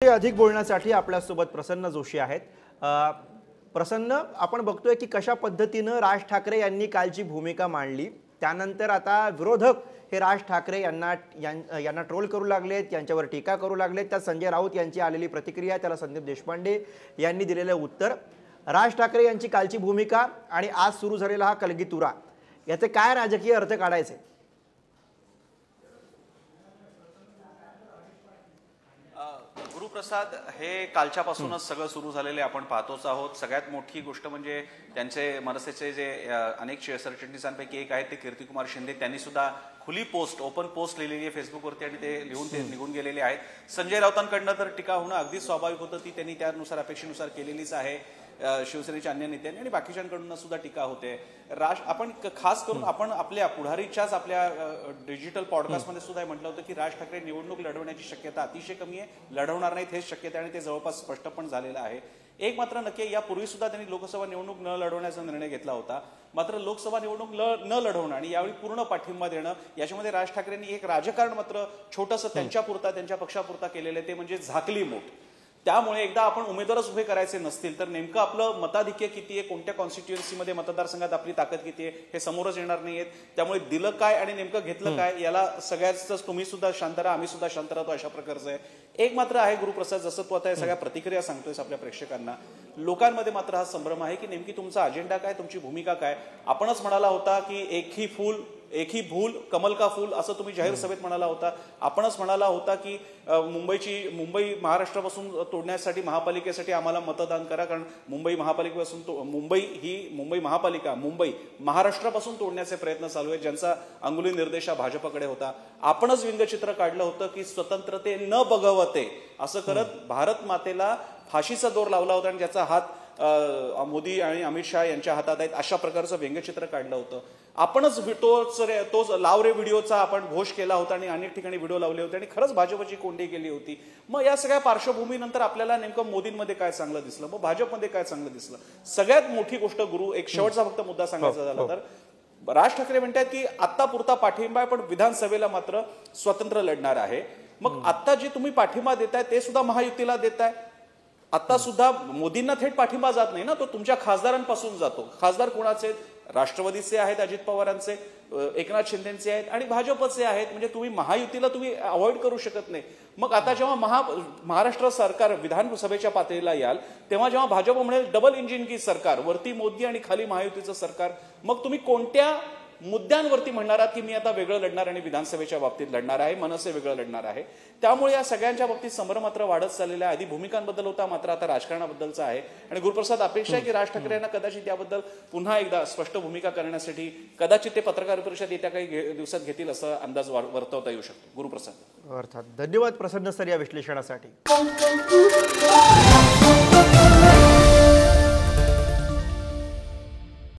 याविषयी अधिक बोलण्यासाठी आपल्यासोबत प्रसन्न जोशी आहेत। प्रसन्न, आपण बघतोय की कशा पद्धतीने राज ठाकरे यांनी कालची भूमिका मांडली, त्यानंतर आता विरोधक हे राज ठाकरे यांना ट्रोल करू लागलेत, यांच्यावर टीका करू लागलेत। त्या संजय राऊत यांची आलेली प्रतिक्रिया, त्याला संदीप देशपांडे यांनी दिलेले उत्तर, राज ठाकरे यांची कालची भूमिका आणि आज सुरू झालेला हा कलगीतुरा, याचे काय राजकीय अर्थ काढायचे? गुरुप्रसाद, हे कालच्यापासूनच सगळं सुरू झालेले आपण पाहतोच आहोत। सगळ्यात मोठी गोष्ट म्हणजे त्यांचे मनसेचे जे अनेक सरचिटणीसांपैकी एक आहेत ते कीर्तिकुमार शिंदे, त्यांनी सुद्धा खुली पोस्ट, ओपन पोस्ट लिहिलेली आहे फेसबुकवरती आणि ते लिहून निघून गेलेले आहेत। संजय राऊतांकडनं तर टीका होणं अगदी स्वाभाविक होतं, ती त्यांनी त्यानुसार अपेक्षेनुसार केलेलीच आहे। शिवसेनेच्या अन्य नेत्यांनी आणि बाकीच्यांकडून सुद्धा टीका होते। आपण खास करून आपण आपल्या पुढारीच्याच आपल्या डिजिटल पॉडकास्टमध्ये सुद्धा म्हटलं होतं की राज ठाकरे निवडणूक लढवण्याची शक्यता अतिशय कमी आहे, लढवणार नाहीत हेच शक्यता आहे आणि ते जवळपास स्पष्ट पण झालेलं आहे। एक मात्र नक्की, यापूर्वी सुद्धा त्यांनी लोकसभा निवडणूक न लढवण्याचा निर्णय घेतला होता, मात्र लोकसभा निवडणूक न लढवणं आणि यावेळी पूर्ण पाठिंबा देणं, याच्यामध्ये राज ठाकरेंनी एक राजकारण मात्र छोटंसं त्यांच्यापुरता, त्यांच्या पक्षापुरता केलेलं आहे, ते म्हणजे झाकली मूठ। त्यामुळे एकदा आपण उमेदवारच उभे करायचे नसतील तर नेमकं आपलं मताधिक्य किती आहे, कोणत्या कॉन्स्टिट्युएन्सीमध्ये मतदारसंघात आपली ताकद किती आहे हे समोरच येणार नाहीये। त्यामुळे दिलं काय आणि नेमकं घेतलं काय, याला सगळ्याच तुम्ही सुद्धा शांत राहा, आम्ही सुद्धा शांत राहतो, अशा प्रकारचं आहे। एक मात्र आहे गुरुप्रसाद, जसं तू आता सगळ्या प्रतिक्रिया सांगतोयस आपल्या प्रेक्षकांना, लोकांमध्ये मात्र हा संभ्रम आहे की नेमकी तुमचा अजेंडा काय, तुमची भूमिका काय। आपणच म्हणाला होता की एक ही भूल कमल का फूल, असं तुम्ही जाहीर सभेत म्हणाला होता। आपणच म्हणाला होता की मुंबई महाराष्ट्रापासून तोडण्यासाठी महापालिकेसाठी आम्हाला मतदान करा, कारण मुंबई महापालिका महाराष्ट्रापासून तोडण्याचे प्रयत्न चालू आहेत, ज्यांचा अंगुली निर्देश भाजपकडे होता। आपणच व्यंगचित्र काढलं होतं की स्वतंत्रते न बघवते असं करत भारत मातेला फाशीचा दोर लावला होता आणि ज्याचा हात मोदी आणि अमित शहा यांच्या हातात आहेत, अशा प्रकारचं व्यंगचित्र काढलं होतं। आपणच तोच लाव रे व्हिडिओचा आपण घोष केला होता आणि अनेक ठिकाणी व्हिडिओ लावले होते आणि खरंच भाजपची कोंडी केली होती। मग या सगळ्या पार्श्वभूमीनंतर आपल्याला नेमकं मोदींमध्ये काय चांगलं दिसलं, मग भाजपमध्ये काय चांगलं दिसलं? सगळ्यात मोठी गोष्ट गुरु, एक शेवटचा फक्त मुद्दा सांगायचा झाला तर राज ठाकरे म्हणतात की आत्ता पुरता पाठिंबा आहे, पण विधानसभेला मात्र स्वतंत्र लढणार आहे। मग आता जे तुम्ही पाठिंबा देताय ते सुद्धा महायुतीला देताय। आता सुद्धा मोदींना थेट पाठिंबा जात नाही ना, तो तुमच्या खासदारांपासून जातो। खासदार कोणाचे? राष्ट्रवादीचे आहेत, अजित पवारांचे, एकनाथ शिंदेचे आहेत आणि भाजपचे आहेत। म्हणजे तुम्ही महायुतीला अवॉइड करू शकत नाही। मग आता जेव्हा महाराष्ट्र सरकार विधानसभेच्या पातळीला याल, तेव्हा जेव्हा भाजप म्हणेल डबल इंजिन की सरकार, वरती मोदी आणि खाली महायुतीचं सरकार, मग तुम्ही कोणत्या मुद्द्यांवरती म्हणणार आहात की मी आता वेगळं लढणार आणि विधानसभेच्या बाबतीत लढणार आहे, मनसे वेगळं लढणार आहे? त्यामुळे या सगळ्यांच्या बाबतीत संभ्रम मात्र वाढत चाललेला आहे। आधी भूमिकांबद्दल होता, मात्र आता राजकारणाबद्दलचा आहे। आणि गुरुप्रसाद, अपेक्षा आहे की राज ठाकरे यांना कदाचित याबद्दल पुन्हा एकदा स्पष्ट भूमिका करण्यासाठी कदाचित ते पत्रकार परिषद येत्या काही दिवसात घेतील असा अंदाज वर्तवता येऊ शकतो। गुरुप्रसाद, अर्थात धन्यवाद प्रसन्न सर या विश्लेषणासाठी।